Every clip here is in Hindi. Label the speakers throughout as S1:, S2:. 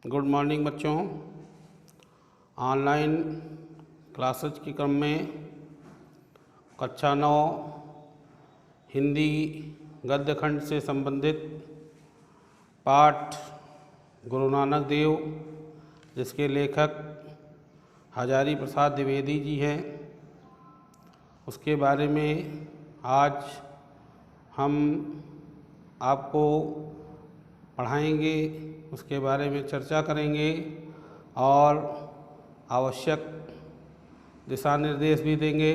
S1: गुड मॉर्निंग बच्चों। ऑनलाइन क्लासेज के क्रम में कक्षा 9 हिंदी गद्य खंड से संबंधित पाठ गुरु नानक देव, जिसके लेखक हजारी प्रसाद द्विवेदी जी हैं, उसके बारे में आज हम आपको पढ़ाएंगे, उसके बारे में चर्चा करेंगे और आवश्यक दिशा निर्देश भी देंगे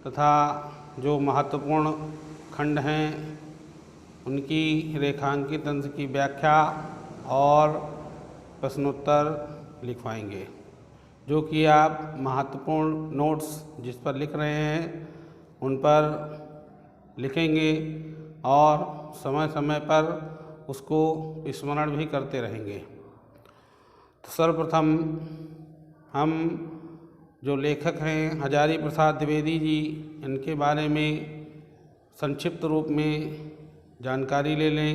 S1: तथा जो महत्वपूर्ण खंड हैं उनकी रेखांकित अंश की व्याख्या और प्रश्नोत्तर लिखवाएंगे, जो कि आप महत्वपूर्ण नोट्स जिस पर लिख रहे हैं उन पर लिखेंगे और समय समय पर उसको स्मरण भी करते रहेंगे। तो सर्वप्रथम हम जो लेखक हैं हजारी प्रसाद द्विवेदी जी, इनके बारे में संक्षिप्त रूप में जानकारी ले लें।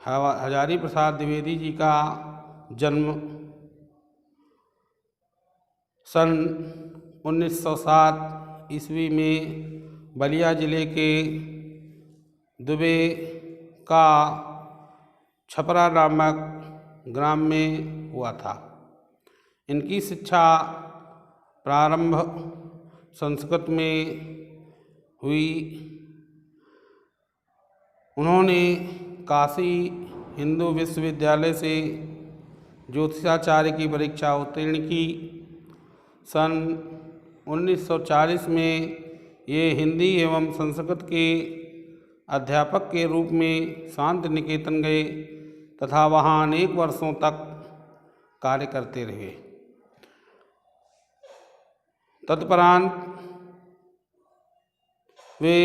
S1: हजारी प्रसाद द्विवेदी जी का जन्म सन 1907 ईस्वी में बलिया जिले के दुबे का छपरा नामक ग्राम में हुआ था। इनकी शिक्षा प्रारंभ संस्कृत में हुई। उन्होंने काशी हिंदू विश्वविद्यालय से ज्योतिषाचार्य की परीक्षा उत्तीर्ण की। सन 1940 में ये हिंदी एवं संस्कृत के अध्यापक के रूप में शांति निकेतन गए तथा वहाँ अनेक वर्षों तक कार्य करते रहे। तत्परांत वे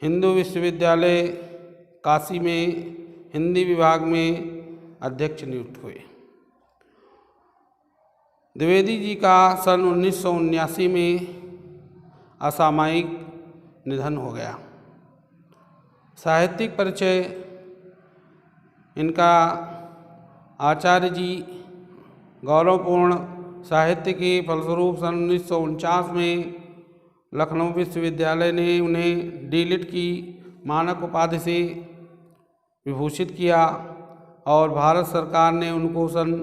S1: हिंदू विश्वविद्यालय काशी में हिंदी विभाग में अध्यक्ष नियुक्त हुए। द्विवेदी जी का सन 1979 में असामयिक निधन हो गया। साहित्यिक परिचय इनका आचार्य जी गौरवपूर्ण साहित्य के फलस्वरूप सन 1949 में लखनऊ विश्वविद्यालय ने उन्हें डीलिट की मानक उपाधि से विभूषित किया और भारत सरकार ने उनको सन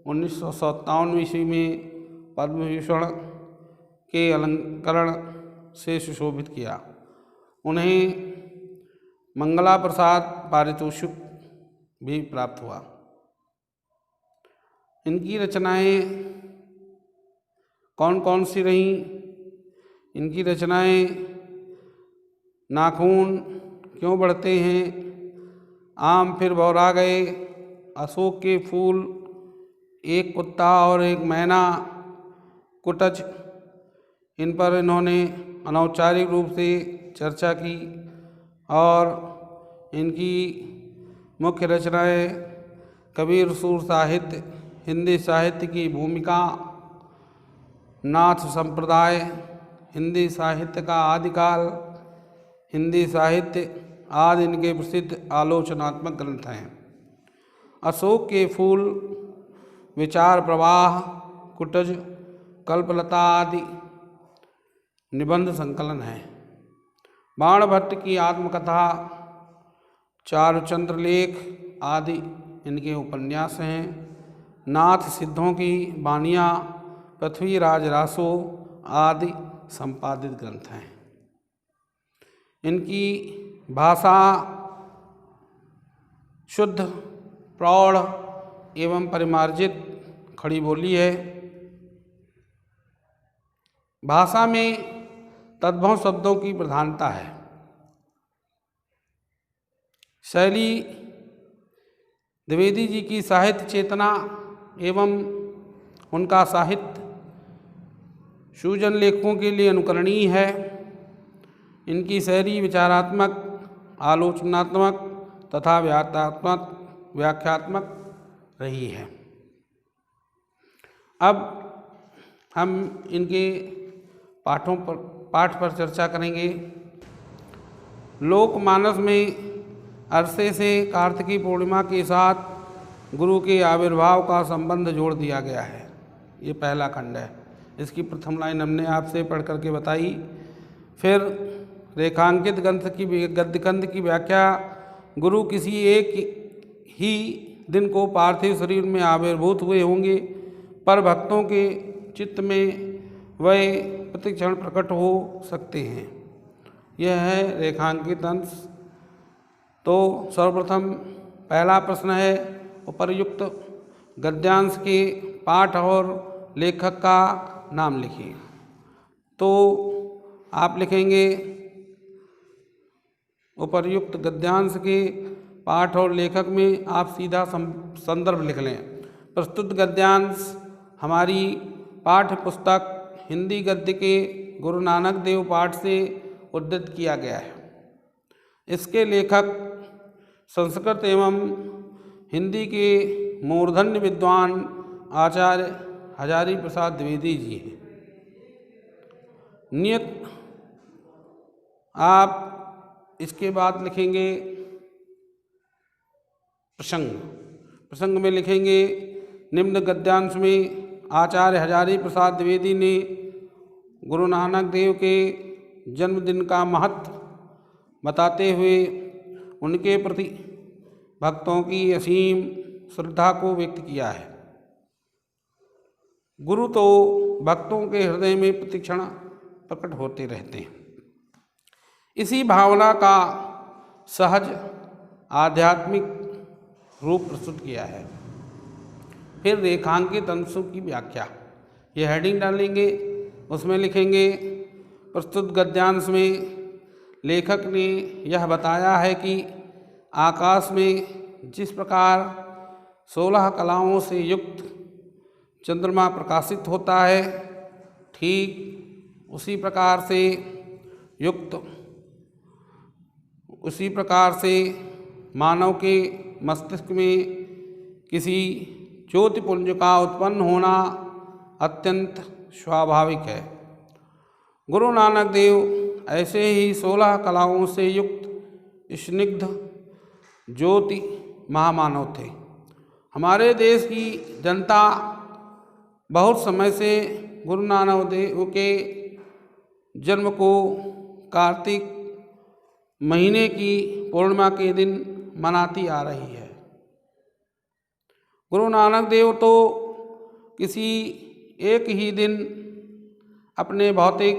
S1: 1957 ईस्वी में पद्म विभूषण के अलंकरण से सुशोभित किया। उन्हें मंगला प्रसाद पारितोषिक भी प्राप्त हुआ। इनकी रचनाएं कौन कौन सी रहीं? इनकी रचनाएं नाखून क्यों बढ़ते हैं, आम फिर बौरा गए, अशोक के फूल, एक कुत्ता और एक मैना, कुटज, इन पर इन्होंने अनौपचारिक रूप से चर्चा की। और इनकी मुख्य रचनाएं कबीर सूर साहित्य, हिंदी साहित्य की भूमिका, नाथ संप्रदाय, हिंदी साहित्य का आदिकाल, हिंदी साहित्य आदि इनके प्रसिद्ध आलोचनात्मक ग्रंथ हैं। अशोक के फूल, विचार प्रवाह, कुटज, कल्पलता आदि निबंध संकलन है। बाणभट्ट की आत्मकथा, चारुचंद्र लेख आदि इनके उपन्यास हैं। नाथ सिद्धों की बानियाँ, पृथ्वीराज रासो आदि संपादित ग्रंथ हैं। इनकी भाषा शुद्ध, प्रौढ़ एवं परिमार्जित खड़ी बोली है। भाषा में तद्भव शब्दों की प्रधानता है। शैली द्विवेदी जी की साहित्य चेतना एवं उनका साहित्य सूजन लेखकों के लिए अनुकरणीय है। इनकी शैली विचारात्मक, आलोचनात्मक तथा व्याख्यात्मक रही है। अब हम इनके पाठ पर चर्चा करेंगे। लोकमानस में अरसे से कार्तिकी पूर्णिमा के साथ गुरु के आविर्भाव का संबंध जोड़ दिया गया है। ये पहला खंड है। इसकी प्रथम लाइन हमने आपसे पढ़ करके बताई। फिर रेखांकित गद्य कंद की व्याख्या। गुरु किसी एक ही दिन को पार्थिव शरीर में आविर्भूत हुए होंगे, पर भक्तों के चित्त में वह प्रतिक्षण प्रकट हो सकते हैं। यह है रेखांकित अंश। तो सर्वप्रथम पहला प्रश्न है, उपर्युक्त गद्यांश के पाठ और लेखक का नाम लिखिए। तो आप लिखेंगे उपर्युक्त गद्यांश के पाठ और लेखक में आप सीधा संदर्भ लिख लें। प्रस्तुत गद्यांश हमारी पाठ्य पुस्तक हिंदी गद्य के गुरु नानक देव पाठ से उद्धृत किया गया है। इसके लेखक संस्कृत एवं हिंदी के मूर्धन्य विद्वान आचार्य हजारी प्रसाद द्विवेदी जी हैं। नियत आप इसके बाद लिखेंगे प्रसंग। प्रसंग में लिखेंगे निम्न गद्यांश में आचार्य हजारी प्रसाद द्विवेदी ने गुरु नानक देव के जन्मदिन का महत्व बताते हुए उनके प्रति भक्तों की असीम श्रद्धा को व्यक्त किया है। गुरु तो भक्तों के हृदय में प्रतिक्षण प्रकट होते रहते हैं। इसी भावना का सहज आध्यात्मिक रूप प्रस्तुत किया है। फिर रेखांकित अंशों की व्याख्या, ये हेडिंग डालेंगे, उसमें लिखेंगे प्रस्तुत गद्यांश में लेखक ने यह बताया है कि आकाश में जिस प्रकार 16 कलाओं से युक्त चंद्रमा प्रकाशित होता है, ठीक उसी प्रकार से मानव के मस्तिष्क में किसी ज्योतिपुंज का उत्पन्न होना अत्यंत स्वाभाविक है। गुरु नानक देव ऐसे ही 16 कलाओं से युक्त स्निग्ध ज्योति महामानव थे। हमारे देश की जनता बहुत समय से गुरु नानक देव के जन्म को कार्तिक महीने की पूर्णिमा के दिन मनाती आ रही है। गुरु नानक देव तो किसी एक ही दिन अपने भौतिक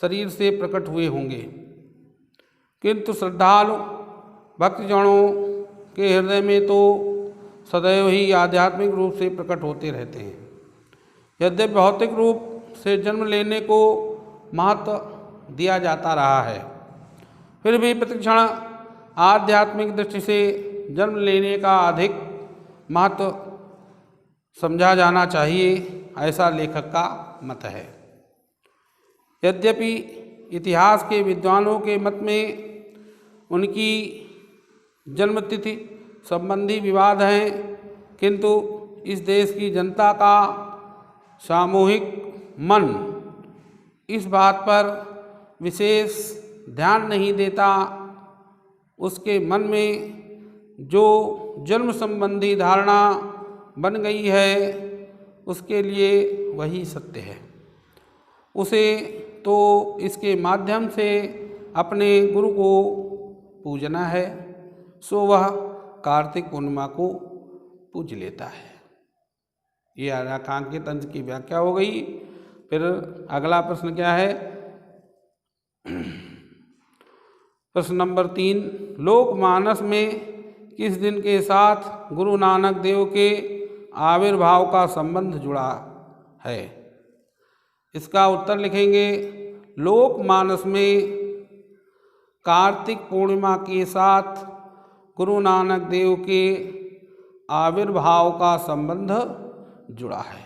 S1: शरीर से प्रकट हुए होंगे, किंतु श्रद्धालु भक्तजनों के हृदय में तो सदैव ही आध्यात्मिक रूप से प्रकट होते रहते हैं। यद्यपि भौतिक रूप से जन्म लेने को महत्व दिया जाता रहा है, फिर भी प्रतिक्षण आध्यात्मिक दृष्टि से जन्म लेने का अधिक महत्व समझा जाना चाहिए, ऐसा लेखक का मत है। यद्यपि इतिहास के विद्वानों के मत में उनकी जन्मतिथि संबंधी विवाद हैं, किंतु इस देश की जनता का सामूहिक मन इस बात पर विशेष ध्यान नहीं देता। उसके मन में जो जन्म संबंधी धारणा बन गई है, उसके लिए वही सत्य है। उसे तो इसके माध्यम से अपने गुरु को पूजना है, सो वह कार्तिक पूर्णिमा को पूज लेता है। ये रेखांकित अंश की व्याख्या हो गई। फिर अगला प्रश्न क्या है? प्रश्न नंबर 3, लोकमानस में किस दिन के साथ गुरु नानक देव के आविर्भाव का संबंध जुड़ा है? इसका उत्तर लिखेंगे, लोकमानस में कार्तिक पूर्णिमा के साथ गुरु नानक देव के आविर्भाव का संबंध जुड़ा है।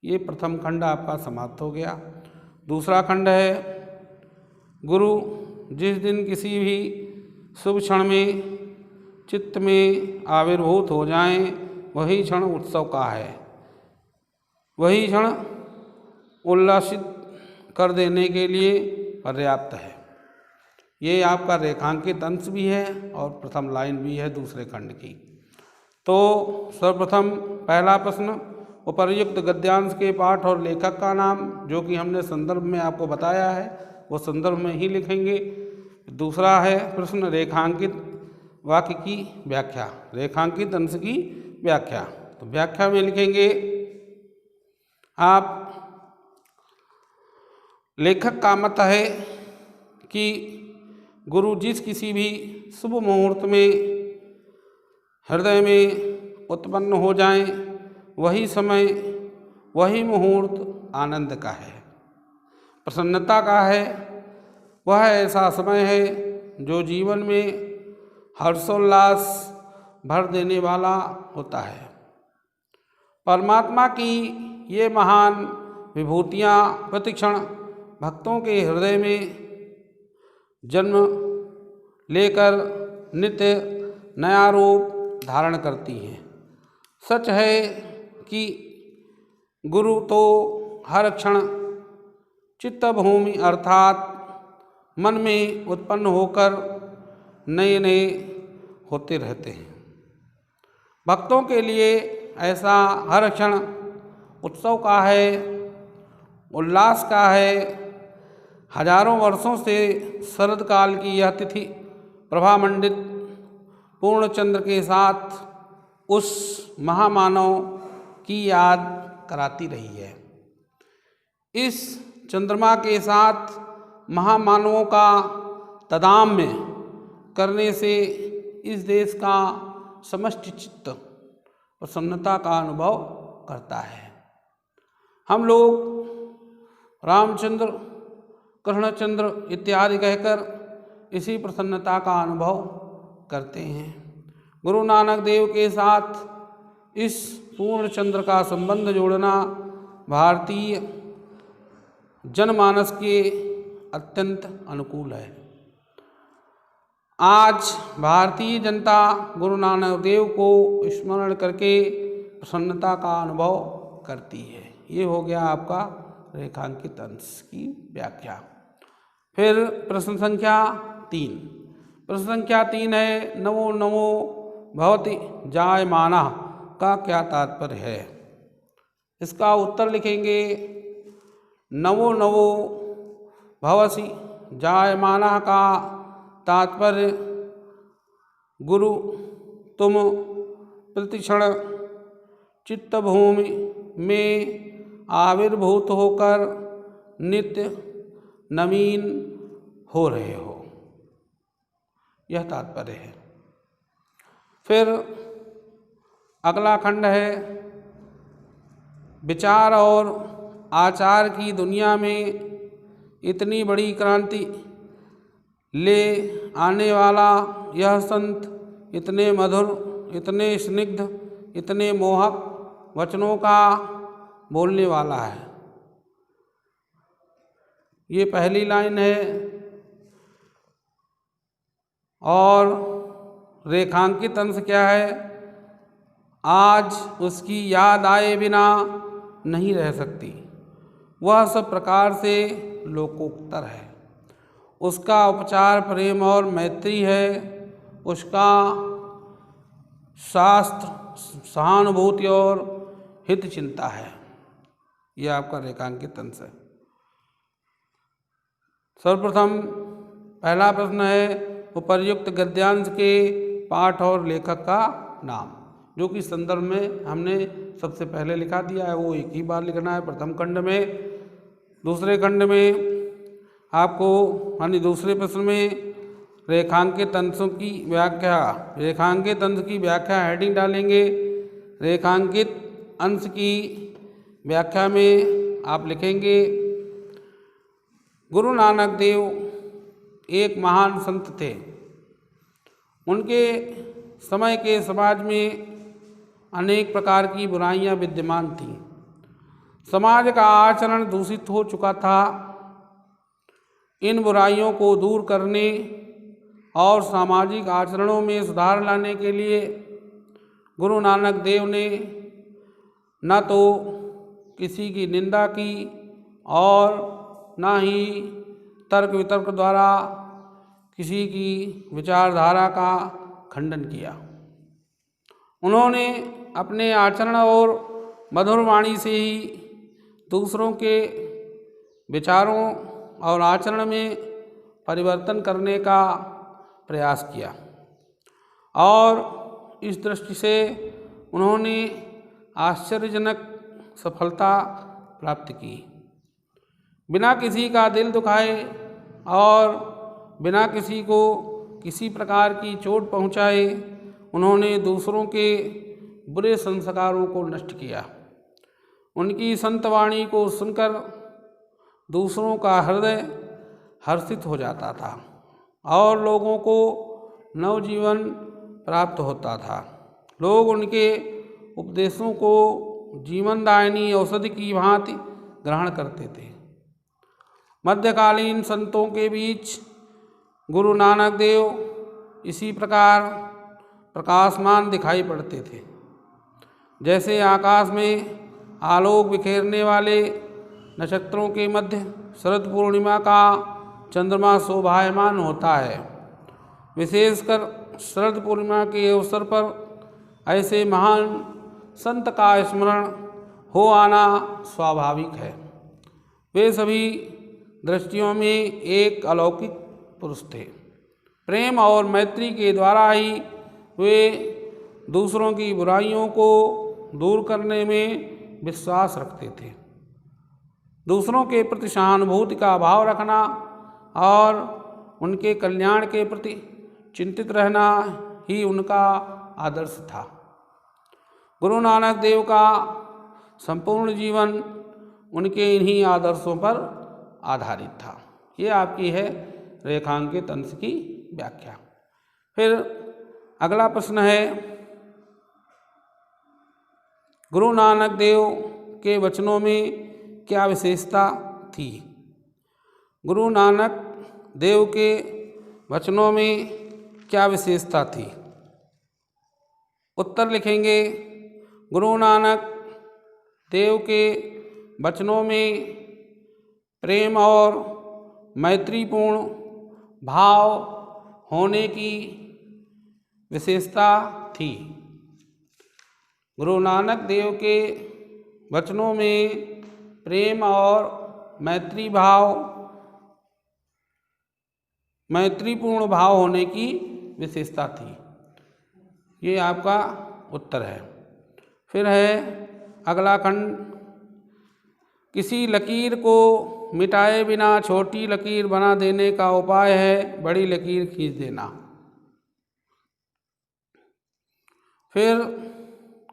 S1: ये प्रथम खंड आपका समाप्त हो गया। दूसरा खंड है, गुरु जिस दिन किसी भी शुभ क्षण में चित्त में आविर्भूत हो जाएं, वही क्षण उत्सव का है, वही क्षण उल्लासित कर देने के लिए पर्याप्त है। ये आपका रेखांकित अंश भी है और प्रथम लाइन भी है दूसरे खंड की। तो सर्वप्रथम पहला प्रश्न, उपर्युक्त गद्यांश के पाठ और लेखक का नाम, जो कि हमने संदर्भ में आपको बताया है, वो संदर्भ में ही लिखेंगे। दूसरा है प्रश्न, रेखांकित वाक्य की व्याख्या, रेखांकित अंश की व्याख्या। तो व्याख्या में लिखेंगे आप, लेखक का मत है कि गुरु जिस किसी भी शुभ मुहूर्त में हृदय में उत्पन्न हो जाएं, वही समय, वही मुहूर्त आनंद का है, प्रसन्नता का है। वह ऐसा समय है जो जीवन में हर्षोल्लास भर देने वाला होता है। परमात्मा की ये महान विभूतियाँ प्रतिक्षण भक्तों के हृदय में जन्म लेकर नित्य नया रूप धारण करती हैं। सच है कि गुरु तो हर क्षण चित्तभूमि अर्थात मन में उत्पन्न होकर नए नए होते रहते हैं। भक्तों के लिए ऐसा हर क्षण उत्सव का है, उल्लास का है। हजारों वर्षों से शरद काल की यह तिथि प्रभामंडित पूर्णचंद्र के साथ उस महामानव की याद कराती रही है। इस चंद्रमा के साथ महामानवों का तादात्म्य करने से इस देश का समष्टि चित्त प्रसन्नता का अनुभव करता है। हम लोग रामचंद्र, कृष्णचंद्र इत्यादि कहकर इसी प्रसन्नता का अनुभव करते हैं। गुरु नानक देव के साथ इस पूर्ण चंद्र का संबंध जोड़ना भारतीय जनमानस के अत्यंत अनुकूल है। आज भारतीय जनता गुरु नानक देव को स्मरण करके प्रसन्नता का अनुभव करती है। ये हो गया आपका रेखांकित अंश की व्याख्या। फिर प्रश्न संख्या 3। प्रश्न संख्या 3 है, नमो नमो भवति जायमानः का क्या तात्पर्य है? इसका उत्तर लिखेंगे, नमो नमो भवसि जायमानः का तात्पर्य गुरु तुम प्रतिक्षण चित्तभूमि में आविर्भूत होकर नित्य नवीन हो रहे हो, यह तात्पर्य है। फिर अगला खंड है, विचार और आचार की दुनिया में इतनी बड़ी क्रांति ले आने वाला यह संत इतने मधुर, इतने स्निग्ध, इतने मोहक वचनों का बोलने वाला है। ये पहली लाइन है। और रेखांकित अंश क्या है? आज उसकी याद आए बिना नहीं रह सकती, वह सब प्रकार से लोकोत्तर है। उसका उपचार प्रेम और मैत्री है, उसका शास्त्र सहानुभूति और हित चिंता है। यह आपका रेखांकित अंश है। सर्वप्रथम पहला प्रश्न है, उपर्युक्त गद्यांश के पाठ और लेखक का नाम, जो कि संदर्भ में हमने सबसे पहले लिखा दिया है, वो एक ही बार लिखना है प्रथम खंड में। दूसरे खंड में आपको यानी दूसरे प्रश्न में रेखांकित अंशों की व्याख्या, रेखांकित अंश की व्याख्या हेडिंग डालेंगे। रेखांकित अंश की व्याख्या में आप लिखेंगे, गुरु नानक देव एक महान संत थे। उनके समय के समाज में अनेक प्रकार की बुराइयां विद्यमान थीं। समाज का आचरण दूषित हो चुका था। इन बुराइयों को दूर करने और सामाजिक आचरणों में सुधार लाने के लिए गुरु नानक देव ने न तो किसी की निंदा की और न ही तर्क वितर्क द्वारा किसी की विचारधारा का खंडन किया। उन्होंने अपने आचरण और मधुर वाणी से ही दूसरों के विचारों और आचरण में परिवर्तन करने का प्रयास किया और इस दृष्टि से उन्होंने आश्चर्यजनक सफलता प्राप्त की। बिना किसी का दिल दुखाए और बिना किसी को किसी प्रकार की चोट पहुँचाए उन्होंने दूसरों के बुरे संस्कारों को नष्ट किया। उनकी संतवाणी को सुनकर दूसरों का हृदय हर्षित हो जाता था और लोगों को नवजीवन प्राप्त होता था। लोग उनके उपदेशों को जीवनदायिनी औषधि की भांति ग्रहण करते थे। मध्यकालीन संतों के बीच गुरु नानक देव इसी प्रकार प्रकाशमान दिखाई पड़ते थे। जैसे आकाश में आलोक बिखेरने वाले नक्षत्रों के मध्य शरद पूर्णिमा का चंद्रमा शोभायमान होता है, विशेषकर शरद पूर्णिमा के अवसर पर ऐसे महान संत का स्मरण हो आना स्वाभाविक है। वे सभी दृष्टियों में एक अलौकिक पुरुष थे। प्रेम और मैत्री के द्वारा ही वे दूसरों की बुराइयों को दूर करने में विश्वास रखते थे। दूसरों के प्रति सहानुभूति का भाव रखना और उनके कल्याण के प्रति चिंतित रहना ही उनका आदर्श था। गुरु नानक देव का संपूर्ण जीवन उनके इन्हीं आदर्शों पर आधारित था। ये आपकी है रेखांकित अंश की व्याख्या। फिर अगला प्रश्न है, गुरु नानक देव के वचनों में क्या विशेषता थी? गुरु नानक देव के वचनों में क्या विशेषता थी? उत्तर लिखेंगे, गुरु नानक देव के वचनों में प्रेम और मैत्रीपूर्ण भाव होने की विशेषता थी। गुरु नानक देव के वचनों में प्रेम और मैत्रीपूर्ण भाव होने की विशेषता थी। ये आपका उत्तर है। फिर है अगला खंड, किसी लकीर को मिटाए बिना छोटी लकीर बना देने का उपाय है बड़ी लकीर खींच देना। फिर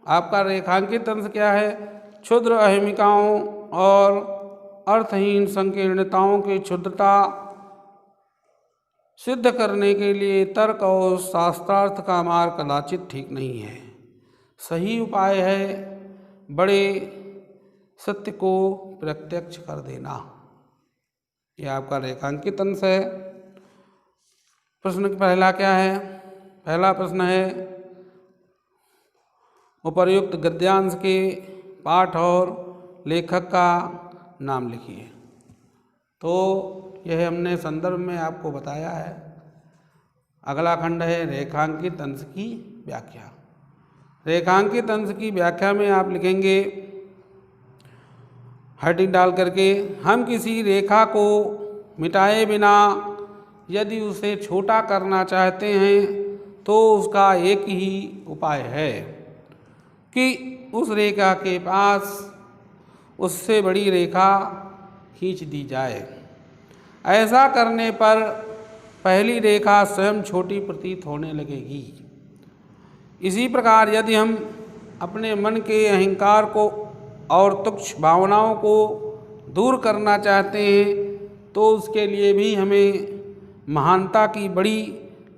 S1: आपका रेखांकित अंश क्या है? क्षुद्र अहमिकाओं और अर्थहीन संकीर्णताओं की क्षुद्रता सिद्ध करने के लिए तर्क और शास्त्रार्थ का मार्ग कदाचित ठीक नहीं है। सही उपाय है बड़े सत्य को प्रत्यक्ष कर देना। यह आपका रेखांकित अंश है। प्रश्न पहला क्या है? पहला प्रश्न है, उपर्युक्त गद्यांश के पाठ और लेखक का नाम लिखिए। तो यह हमने संदर्भ में आपको बताया है। अगला खंड है रेखांकित अंश की व्याख्या। रेखांकित अंश की व्याख्या में आप लिखेंगे हेडिंग डाल करके, हम किसी रेखा को मिटाए बिना यदि उसे छोटा करना चाहते हैं तो उसका एक ही उपाय है कि उस रेखा के पास उससे बड़ी रेखा खींच दी जाए। ऐसा करने पर पहली रेखा स्वयं छोटी प्रतीत होने लगेगी। इसी प्रकार यदि हम अपने मन के अहंकार को और तुच्छ भावनाओं को दूर करना चाहते हैं तो उसके लिए भी हमें महानता की बड़ी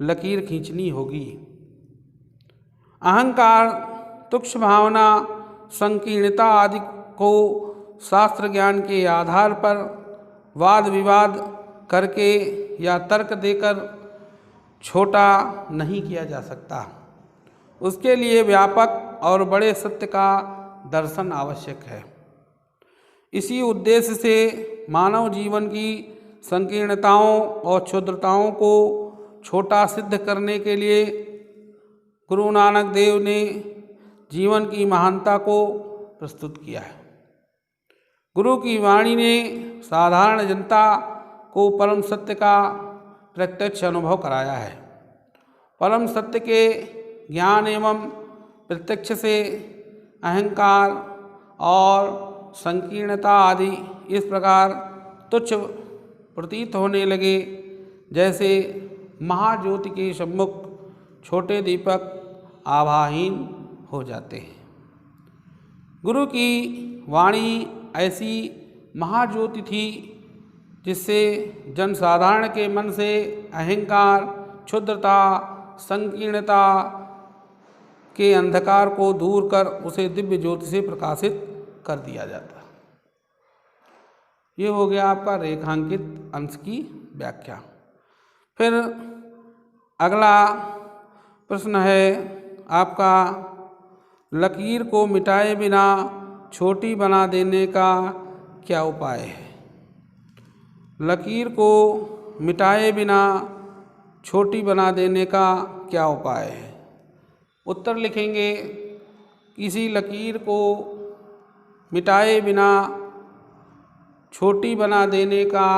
S1: लकीर खींचनी होगी। अहंकार, तुच्छ भावना, संकीर्णता आदि को शास्त्र ज्ञान के आधार पर वाद विवाद करके या तर्क देकर छोटा नहीं किया जा सकता। उसके लिए व्यापक और बड़े सत्य का दर्शन आवश्यक है। इसी उद्देश्य से मानव जीवन की संकीर्णताओं और क्षुद्रताओं को छोटा सिद्ध करने के लिए गुरु नानक देव ने जीवन की महानता को प्रस्तुत किया है। गुरु की वाणी ने साधारण जनता को परम सत्य का प्रत्यक्ष अनुभव कराया है। परम सत्य के ज्ञान एवं प्रत्यक्ष से अहंकार और संकीर्णता आदि इस प्रकार तुच्छ प्रतीत होने लगे जैसे महाज्योति के सम्मुख छोटे दीपक आभाहीन हो जाते हैं। गुरु की वाणी ऐसी महाज्योति थी जिससे जनसाधारण के मन से अहंकार, क्षुद्रता, संकीर्णता के अंधकार को दूर कर उसे दिव्य ज्योति से प्रकाशित कर दिया जाता। ये हो गया आपका रेखांकित अंश की व्याख्या। फिर अगला प्रश्न है आपका, लकीर को मिटाए बिना छोटी बना देने का क्या उपाय है? लकीर को मिटाए बिना छोटी बना देने का क्या उपाय है? उत्तर लिखेंगे, किसी लकीर को मिटाए बिना छोटी बना देने का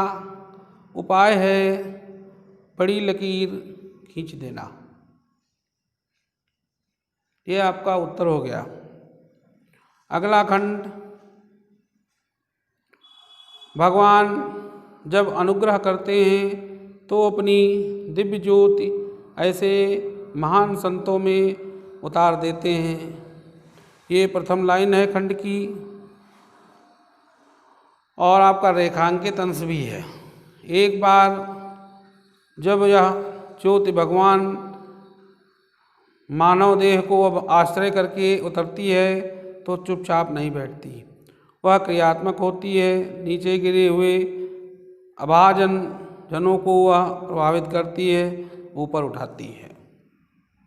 S1: उपाय है बड़ी लकीर खींच देना। ये आपका उत्तर हो गया। अगला खंड, भगवान जब अनुग्रह करते हैं तो अपनी दिव्य ज्योति ऐसे महान संतों में उतार देते हैं। ये प्रथम लाइन है खंड की और आपका रेखांकित अंश भी है। एक बार जब यह ज्योति भगवान मानव देह को अब आश्रय करके उतरती है तो चुपचाप नहीं बैठती, वह क्रियात्मक होती है। नीचे गिरे हुए अभाजन जनों को वह प्रभावित करती है, ऊपर उठाती है।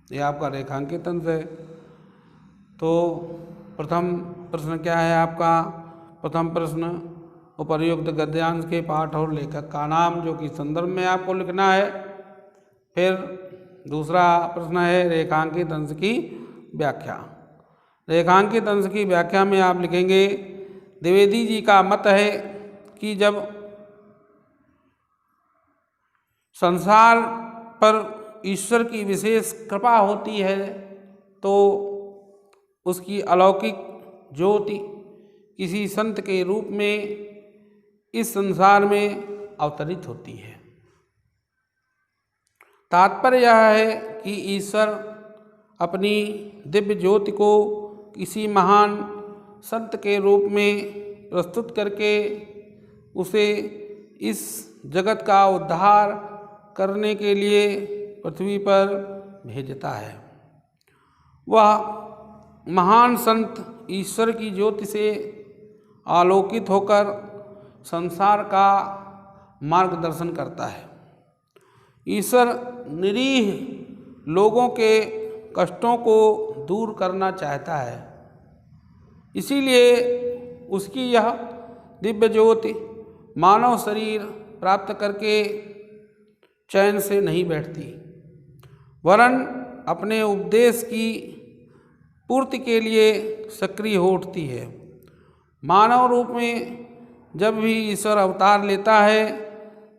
S1: ये आपका रेखांकित अंश है। तो प्रथम प्रश्न क्या है आपका? प्रथम प्रश्न, उपर्युक्त गद्यांश के पाठ और लेखक का नाम जो कि संदर्भ में आपको लिखना है। फिर दूसरा प्रश्न है रेखांकित अंश की व्याख्या। रेखांकित अंश की व्याख्या में आप लिखेंगे, द्विवेदी जी का मत है कि जब संसार पर ईश्वर की विशेष कृपा होती है तो उसकी अलौकिक ज्योति किसी संत के रूप में इस संसार में अवतरित होती है। तात्पर्य यह है कि ईश्वर अपनी दिव्य ज्योति को किसी महान संत के रूप में प्रस्तुत करके उसे इस जगत का उद्धार करने के लिए पृथ्वी पर भेजता है। वह महान संत ईश्वर की ज्योति से आलोकित होकर संसार का मार्गदर्शन करता है। ईश्वर निरीह लोगों के कष्टों को दूर करना चाहता है, इसीलिए उसकी यह दिव्य ज्योति मानव शरीर प्राप्त करके चैन से नहीं बैठती, वरन अपने उपदेश की पूर्ति के लिए सक्रिय हो उठती है। मानव रूप में जब भी ईश्वर अवतार लेता है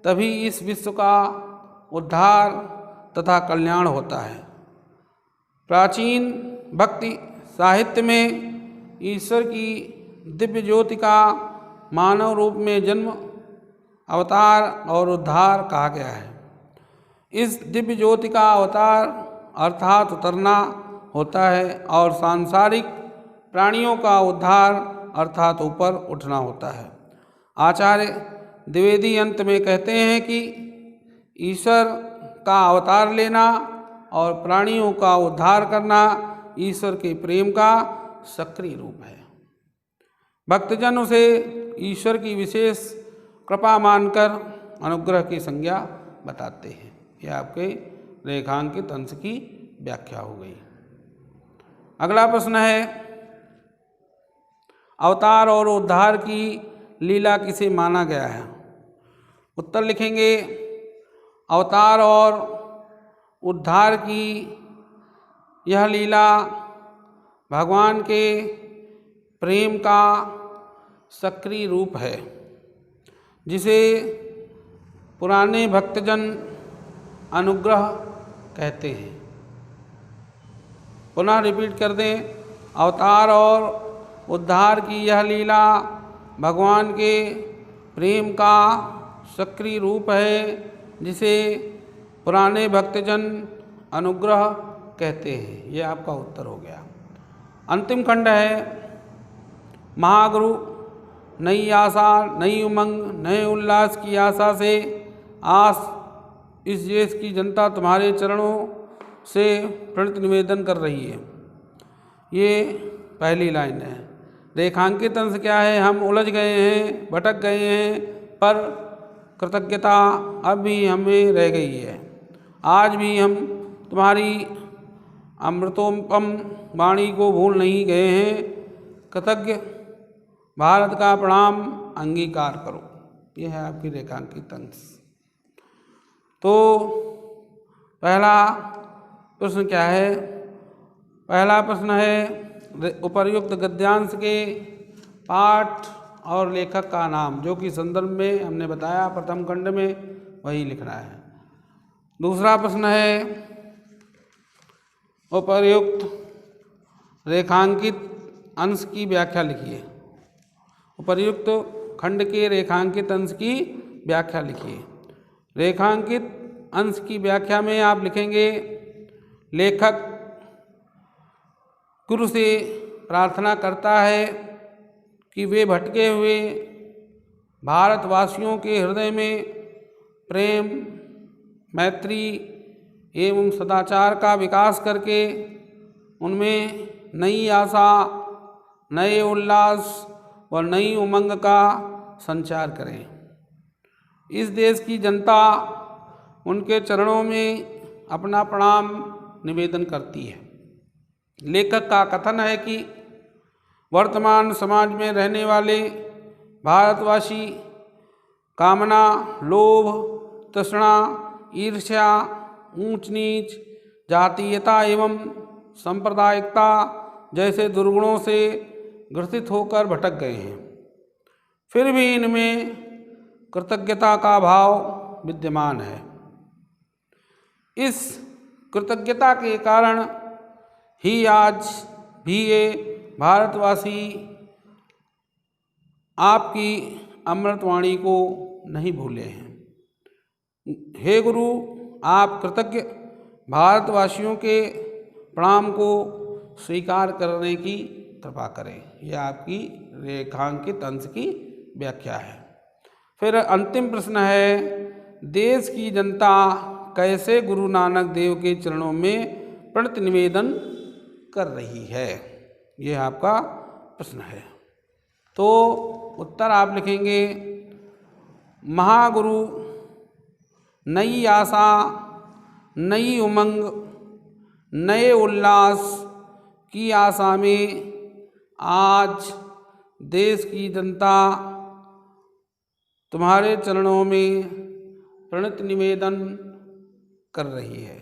S1: तभी इस विश्व का उद्धार तथा कल्याण होता है। प्राचीन भक्ति साहित्य में ईश्वर की दिव्य ज्योति का मानव रूप में जन्म, अवतार और उद्धार कहा गया है। इस दिव्य ज्योति का अवतार अर्थात उतरना होता है और सांसारिक प्राणियों का उद्धार अर्थात ऊपर उठना होता है। आचार्य द्विवेदी अंत में कहते हैं कि ईश्वर का अवतार लेना और प्राणियों का उद्धार करना ईश्वर के प्रेम का सक्रिय रूप है। भक्तजन उसे ईश्वर की विशेष कृपा मानकर अनुग्रह की संज्ञा बताते हैं। यह आपके रेखांकित अंश की व्याख्या हो गई। अगला प्रश्न है, अवतार और उद्धार की लीला किसे माना गया है? उत्तर लिखेंगे, अवतार और उद्धार की यह लीला भगवान के प्रेम का सक्रिय रूप है, जिसे पुराने भक्तजन अनुग्रह कहते हैं। पुनः रिपीट कर दें, अवतार और उद्धार की यह लीला भगवान के प्रेम का सक्रिय रूप है, जिसे पुराने भक्तजन अनुग्रह कहते हैं। ये आपका उत्तर हो गया। अंतिम खंड है महागुरु। नई आशा, नई उमंग, नए उल्लास की आशा से आस इस देश की जनता तुम्हारे चरणों से प्रणत निवेदन कर रही है। ये पहली लाइन है। रेखांकित अंश क्या है? हम उलझ गए हैं, भटक गए हैं, पर कृतज्ञता अब भी हमें रह गई है। आज भी हम तुम्हारी अमृतोपम वाणी को भूल नहीं गए हैं। कृतज्ञ भारत का प्रणाम अंगीकार करो। यह है आपकी रेखांकित अंश। तो पहला प्रश्न क्या है? पहला प्रश्न है उपर्युक्त गद्यांश के पाठ और लेखक का नाम, जो कि संदर्भ में हमने बताया प्रथम खंड में, वही लिखना है। दूसरा प्रश्न है उपर्युक्त रेखांकित अंश की व्याख्या लिखिए। उपर्युक्त खंड के रेखांकित अंश की व्याख्या लिखिए। रेखांकित अंश की व्याख्या में आप लिखेंगे, लेखक गुरु से प्रार्थना करता है कि वे भटके हुए भारतवासियों के हृदय में प्रेम, मैत्री एवं सदाचार का विकास करके उनमें नई आशा, नए उल्लास व नई उमंग का संचार करें। इस देश की जनता उनके चरणों में अपना प्रणाम निवेदन करती है। लेखक का कथन है कि वर्तमान समाज में रहने वाले भारतवासी कामना, लोभ, तृष्णा, ईर्ष्या, ऊंच नीच, जातीयता एवं सांप्रदायिकता जैसे दुर्गुणों से ग्रसित होकर भटक गए हैं। फिर भी इनमें कृतज्ञता का भाव विद्यमान है। इस कृतज्ञता के कारण ही आज भी ये भारतवासी आपकी अमृतवाणी को नहीं भूले हैं। हे गुरु, आप कृतज्ञ भारतवासियों के प्रणाम को स्वीकार करने की कृपा करें। यह आपकी रेखांकित अंश की व्याख्या है। फिर अंतिम प्रश्न है, देश की जनता कैसे गुरु नानक देव के चरणों में प्रणत निवेदन कर रही है? यह आपका प्रश्न है। तो उत्तर आप लिखेंगे, महागुरु नई आशा, नई उमंग, नए उल्लास की आशा में आज देश की जनता तुम्हारे चरणों में प्रणत निवेदन कर रही है।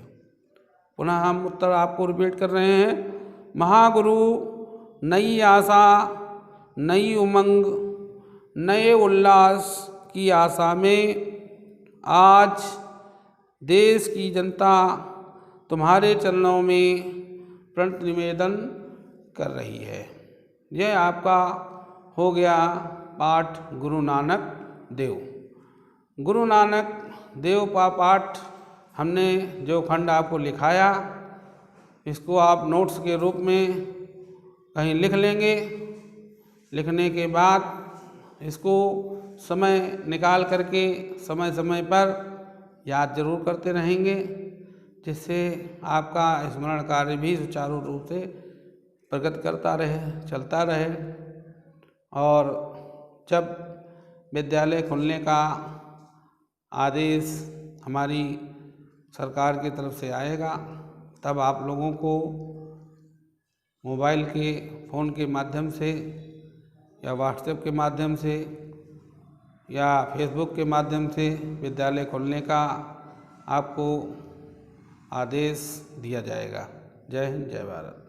S1: पुनः हम उत्तर आपको रिपीट कर रहे हैं। महागुरु नई आशा, नई उमंग, नए उल्लास की आशा में आज देश की जनता तुम्हारे चरणों में प्रणत निवेदन कर रही है। यह आपका हो गया पाठ गुरु नानक देव। गुरु नानक देव का पाठ हमने जो खंड आपको लिखाया, इसको आप नोट्स के रूप में कहीं लिख लेंगे। लिखने के बाद इसको समय निकाल करके समय समय पर याद जरूर करते रहेंगे, जिससे आपका स्मरण कार्य भी सुचारू रूप से प्रगति करता रहे, चलता रहे। और जब विद्यालय खुलने का आदेश हमारी सरकार की तरफ से आएगा, तब आप लोगों को मोबाइल के फ़ोन के माध्यम से या व्हाट्सएप के माध्यम से या फेसबुक के माध्यम से विद्यालय खोलने का आपको आदेश दिया जाएगा। जय हिंद, जय भारत।